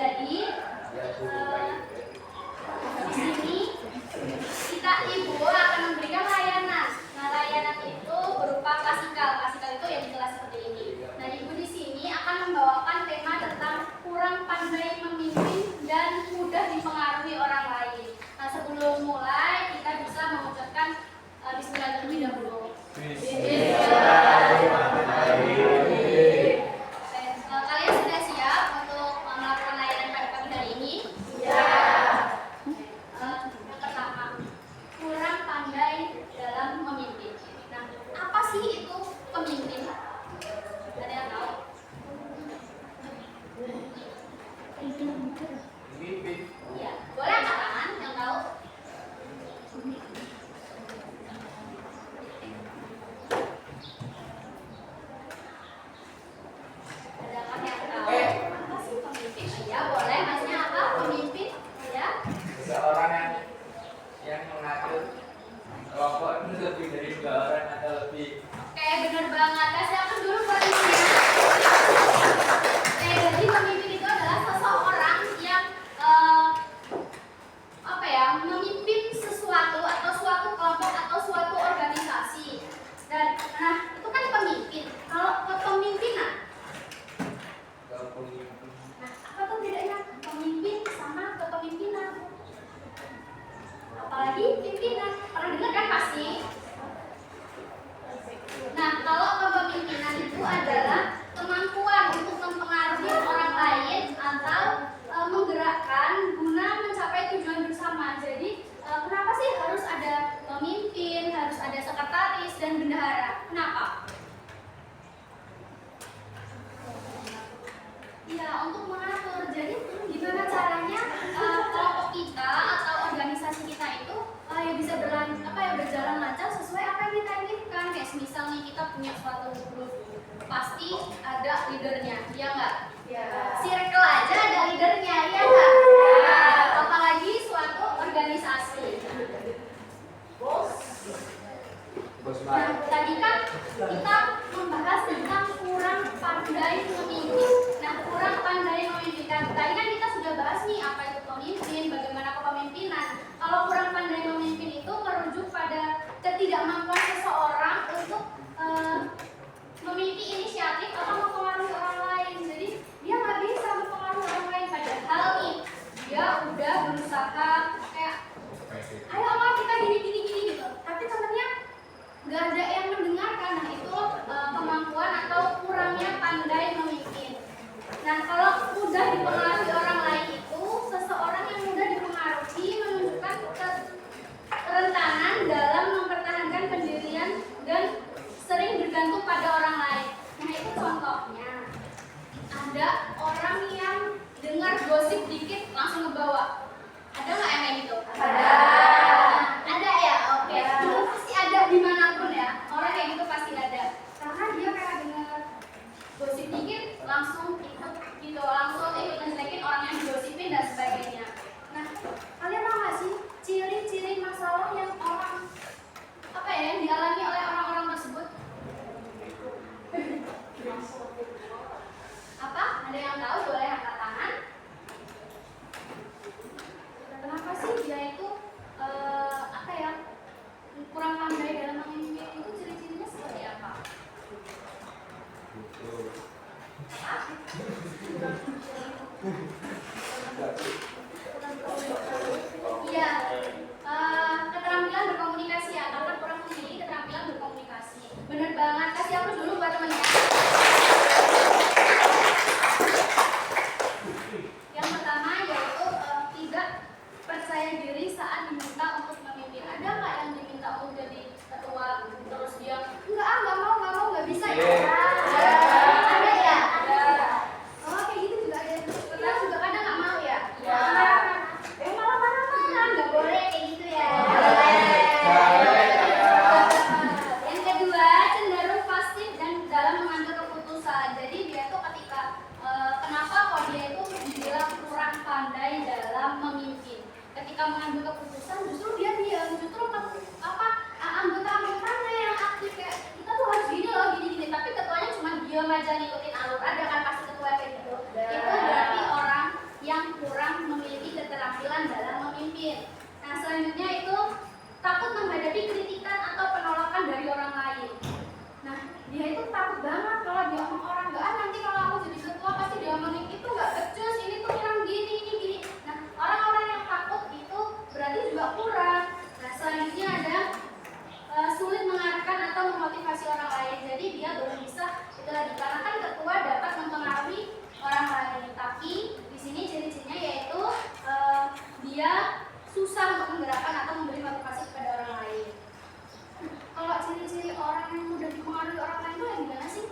Jadi di sini ibu akan memberikan layanan. Nah, layanan itu berupa klasikal. Klasikal itu yang di kelas seperti ini. Nah, ibu di sini akan membawakan tema tentang kurang pandai memimpin dan mudah dipengaruhi orang lain. Nah, sebelum mulai kita bisa mengucapkan bismillah terlebih dahulu. Kalian sudah siap untuk melakukan layanan pada pagi hari ini? Ya. Yang pertama, kurang pandai dalam memimpin. Nah, apa sih itu pemimpin? Ada yang tahu? Pemimpin. Ya, boleh angkat tangan yang tahu? Ada yang tahu? Apa sih pemimpin? Ya, boleh. Maksudnya apa? Pemimpin? Ya. Seseorang yang mengatur kelompok itu lebih dari 2 orang atau lebih. Oke, benar banget. Kasih aku dulu buat isinya. Oke, jadi pemimpin itu adalah seseorang yang memimpin sesuatu atau suatu kelompok atau suatu organisasi. Dan itu kan pemimpin. Kalau kepemimpinan, nah apa tuh bedanya pemimpin sama kepemimpinan? Apalagi pimpinan, pernah dengar kan pasti? Nah, kalau kepemimpinan itu adalah kemampuan untuk mempengaruhi orang lain atau menggerakkan guna mencapai tujuan bersama. Jadi, kenapa sih harus ada pemimpin, harus ada sekretaris dan bendahara? Kenapa? Ya, untuk mengatur. Jadi, gimana caranya kelompok kita atau organisasi kita itu bisa berjalan lancar sesuai apa yang kita inginkan. Kayak misalnya kita punya suatu grup, pasti ada leadernya, iya nggak? Ya. Circle aja ada leadernya, iya nggak? Ya. Apalagi suatu organisasi. Nah, tadi kan kita membahas tentang kurang pandai memimpin. Nah, kurang pandai memimpin. Tadi kan kita sudah bahas nih apa itu pemimpin, bagaimana kepemimpinan. Kalau kurang pandai memimpin itu merujuk pada ketidakmampuan seseorang untuk memiliki inisiatif atau mempengaruhi orang lain. Jadi dia nggak bisa mempengaruhi orang lain. Padahal nih dia udah berusaha kayak, ayo lah kita gini gitu. Tapi temennya nggak ada yang mendengarkan. Nah itu kemampuan atau kurangnya pandai memimpin. Nah kalau mudah dipengaruhi orang lain itu seseorang yang mudah dipengaruhi menunjukkan kerentanan dalam mempertahankan pendirian dan sering bergantung pada orang lain. Nah itu contohnya ada orang yang dengar gosip dikit langsung ngebawa. Ada nggak yang kayak gitu? Ada. Ada ya? Oke. Itu pasti ada dimanapun ya. Orang kayak gitu pasti ada. Karena dia kayak dengar gosip dikit langsung ikut gitu, langsung ikut ngejelekin orang yang digosipin dan sebagainya. Nah, kalian tahu nggak sih ciri-ciri masalah yang yang dialami oleh orang-orang tersebut? Apa? Ada yang tahu? Boleh angkat tangan. Kenapa sih dia itu kurang pandai dalam memimpin? Itu ciri-cirinya seperti apa? Iya, keterampilan berkomunikasi ya. Karena kurang memiliki keterampilan berkomunikasi. Bener banget. Kasih aku dulu buat temennya. Yang pertama yaitu tidak percaya diri saat diminta untuk memimpin. Ada nggak yang diminta untuk jadi ketua terus dia nggak mau, nggak bisa ya? Ada ya? Ada. Oh kayak gitu juga ada. Kita juga kadang nggak mau ya? Malah mana nggak boleh kayak gitu ya? Yang kedua cenderung pasif dan dalam mengambil keputusan. Jadi dia tuh ketika kenapa kok dia itu dibilang kurang pandai dalam memimpin? Ketika mengambil keputusan justru dia diam, justru anggota-anggotanya yang aktif kayak kita tuh harus gini loh, gini, tapi ketuanya cuma diam aja ngikutin alur. Ada kan pasti ketua kayak gitu. Itu berarti orang yang pemimpin. Nah, selanjutnya itu takut menghadapi kritikan atau penolakan dari orang lain. Nah, dia itu takut banget kalau dia ngomong orang enggak, nanti kalau aku jadi ketua pasti dia ngomongin itu enggak becus, ini tuh kurang gini, ini gini. Nah, orang-orang yang takut itu berarti juga kurang. Nah, selanjutnya ada sulit mengarahkan atau memotivasi orang lain. Jadi dia belum bisa itu lagi, karena kan ketua dapat mempengaruhi orang lain. Tapi di sini ciri-cirinya yaitu dia susah untuk menggerakkan atau memberi motivasi kepada orang lain. Kalau ciri-ciri orang yang mudah dipengaruhi orang lain itu yang gimana sih?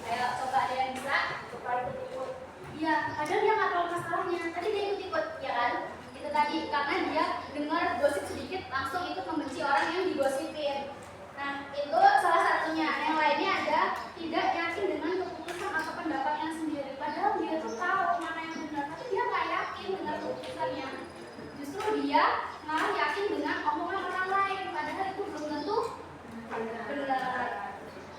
Ayo coba ada yang bisa coba ikut-ikut. Iya, padahal dia nggak tahu masalahnya. Tadi dia ikut-ikut, ya kan? Itu tadi karena dia dengar gosip sedikit langsung ikut membenci orang yang digosipin. Nah, itu salah satunya. Yang lainnya ada tidak yakin dengan keputusan atau pendapatnya sendiri. Padahal dia tuh tahu mana yang benar, tapi dia nggak yakin dengan keputusannya. Justru dia malah yakin dengan omongan orang lain, padahal itu belum tentu benar.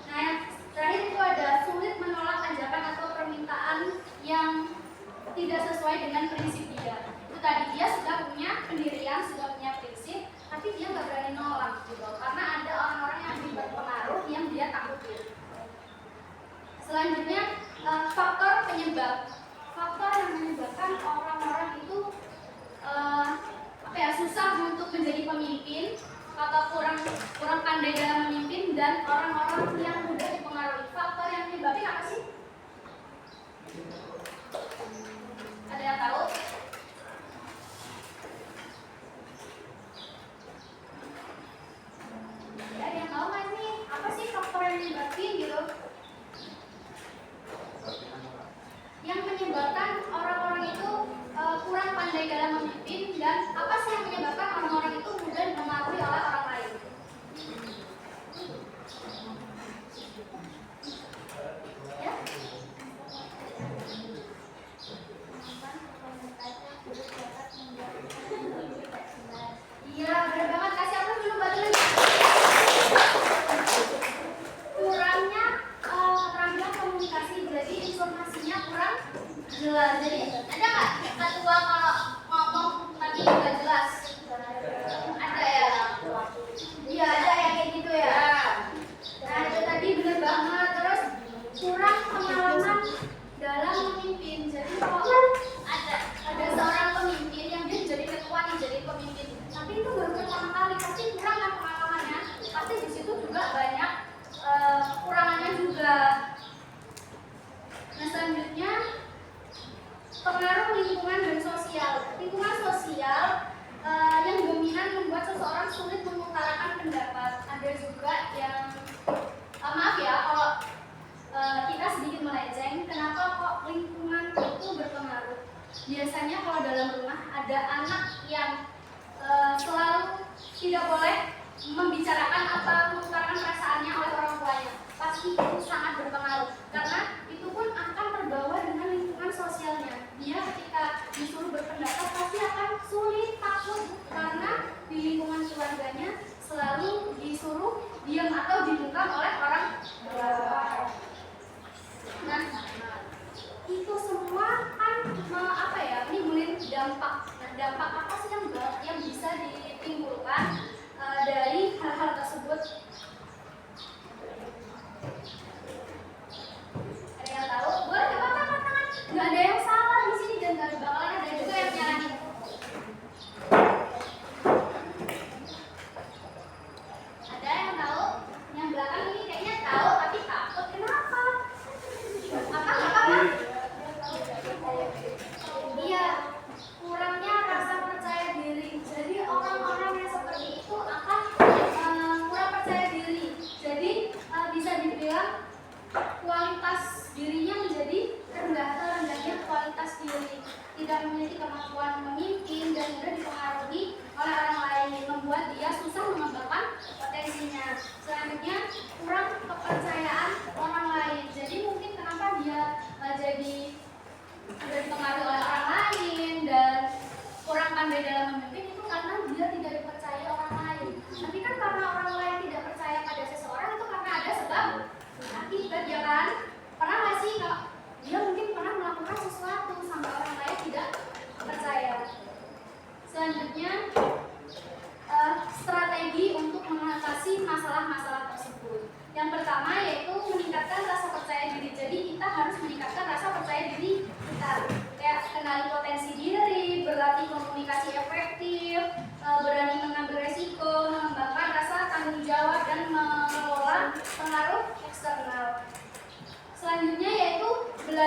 Nah, yang terakhir itu ada sulit menolak ajakan atau permintaan yang tidak sesuai dengan prinsip dia. Itu tadi dia sudah punya pendirian, sudah punya prinsip, tapi dia nggak berani nolak gitu, karena ada orang-orang yang lebih berpengaruh yang dia takutin. Selanjutnya faktor penyebab. Faktor yang menyebabkan orang-orang itu susah untuk menjadi pemimpin atau kurang pandai dalam memimpin dan orang-orang yang mudah dipengaruhi. Faktor yang menyebabkan apa sih? Ada yang tahu? Ada yang tahu nggak sih? Apa sih faktor yang menyebabkan gitu? Yang menyebabkan orang-orang itu kurang pandai dalam memimpin, dan apa sih yang menyebabkan orang-orang itu mudah dipengaruhi oleh orang lain? Ya? Iya, benar banget. Kasih aku dulu batu lagi. Kurangnya keterampilan komunikasi, jadi informasinya kurang jelas. Jadi ada nggak ketua kalau ngomong tapi nggak jelas? Ada ya? Iya ada ya, kayak gitu ya. Nah itu tadi benar banget. Terus kurang pengalaman dalam memimpin. Jadi kalau ada seorang pemimpin yang dia jadi ketua nih, jadi pemimpin, tapi itu baru pertama kali, pasti kurang kan pengalamannya. Pasti di situ juga banyak kekurangannya juga. Nah selanjutnya pengaruh lingkungan dan sosial. Lingkungan sosial yang dominan membuat seseorang sulit mengutarakan pendapat. Ada juga yang maaf ya kalau kita sedikit melenceng. Kenapa kok lingkungan itu berpengaruh? Biasanya kalau dalam rumah ada anak yang selalu tidak boleh membicarakan atau mengutarakan perasaannya oleh orang tuanya. Pasti itu sangat berpengaruh, karena itu pun akan terbawa dengan lingkungan sosialnya. Dia ketika disuruh berpendapat pasti akan sulit, takut, karena di lingkungan keluarganya selalu disuruh diam atau dibungkam oleh orang tua. Nah, itu semua kan menimbulkan dampak. Nah, dampak apa sih yang bisa ditimbulkan dari hal-hal tersebut? Ada yang tahu? Boleh angkat tangan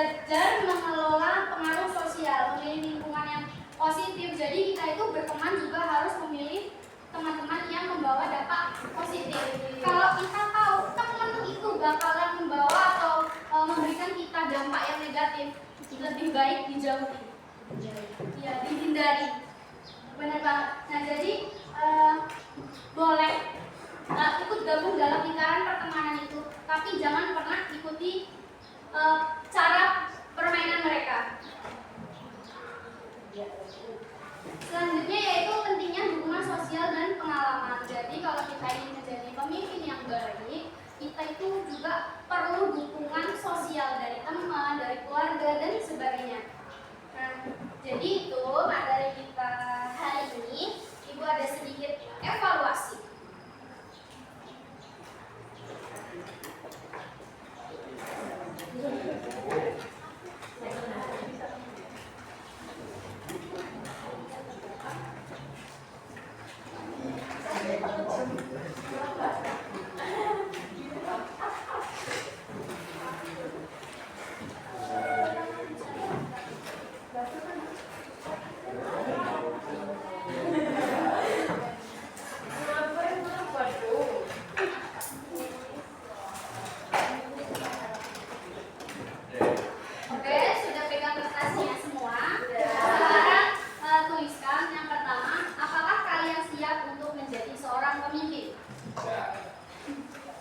belajar mengelola pengaruh sosial, memilih lingkungan yang positif. Jadi kita itu berteman juga harus memilih teman-teman yang membawa dampak positif. Kalau kita tahu teman itu bakalan membawa atau memberikan kita dampak yang negatif, lebih baik dijauhi, ya dihindari. Benar banget. Nah jadi boleh ikut gabung dalam lingkaran pertemanan itu, tapi jangan pernah ikuti cara permainan mereka. Selanjutnya yaitu pentingnya dukungan sosial dan pengalaman. Jadi kalau kita ingin menjadi pemimpin yang baik, kita itu juga perlu dukungan sosial dari teman, dari keluarga dan sebagainya. Nah, jadi itu materi kita hari ini. Ibu ada sedikit evaluasi.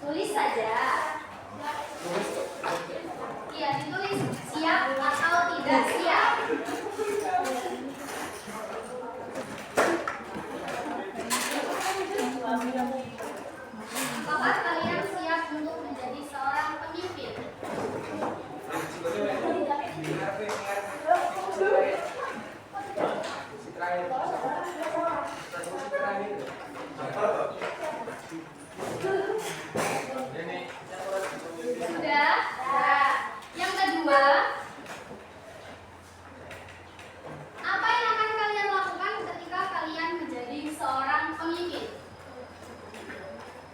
Tulis saja. Iya, ditulis siap atau tidak siap. Apakah kalian siap untuk menjadi seorang pemimpin? Sudah? Nah, yang kedua, apa yang akan kalian lakukan ketika kalian menjadi seorang pemimpin?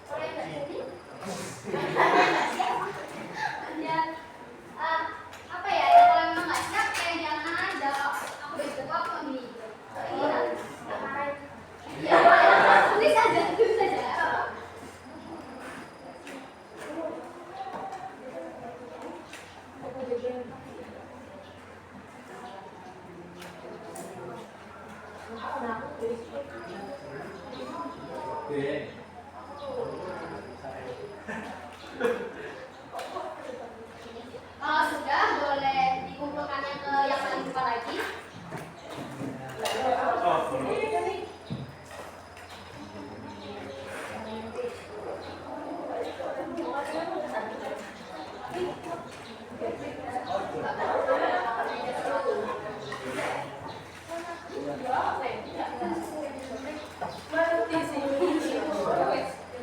Boleh nggak jadi? Ya, apa ya? Ya kalau memang nggak siap, kayak jangan aja. Aku udah cukup aku nih. Ya, tulis aja, tulis aja. Kalau sudah, boleh dikumpulkannya ke yang paling depan lagi.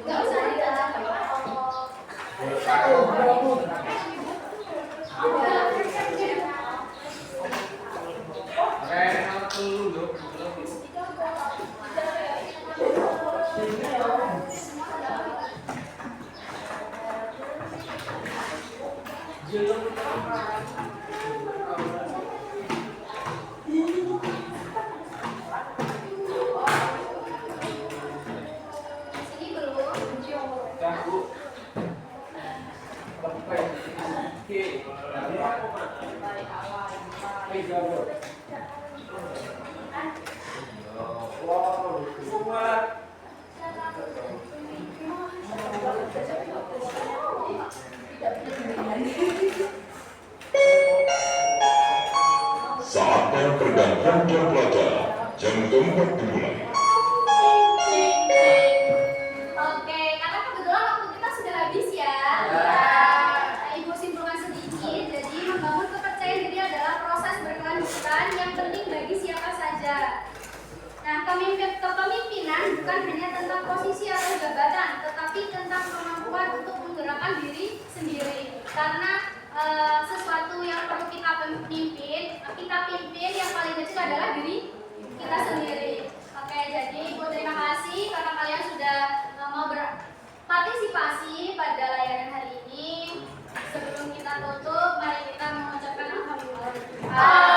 Nggak usah didalam. Sini belum. Saatnya pergantian jam pelajaran. Jam keempat dimulai. Oke, karena kebetulan waktu kita sudah habis ya. Nah, Ibu simpulkan sedikit. Jadi membangun kepercayaan diri adalah proses berkelanjutan yang penting bagi siapa saja. Nah, kepemimpinan bukan hanya tentang posisi atau jabatan, tetapi tentang kemampuan untuk menggerakkan diri sendiri. Karena sesuatu yang perlu kita pimpin yang paling kecil adalah diri kita sendiri. Oke, jadi Ibu terima kasih karena kalian sudah mau berpartisipasi pada layanan hari ini. Sebelum kita tutup, mari kita mengucapkan A.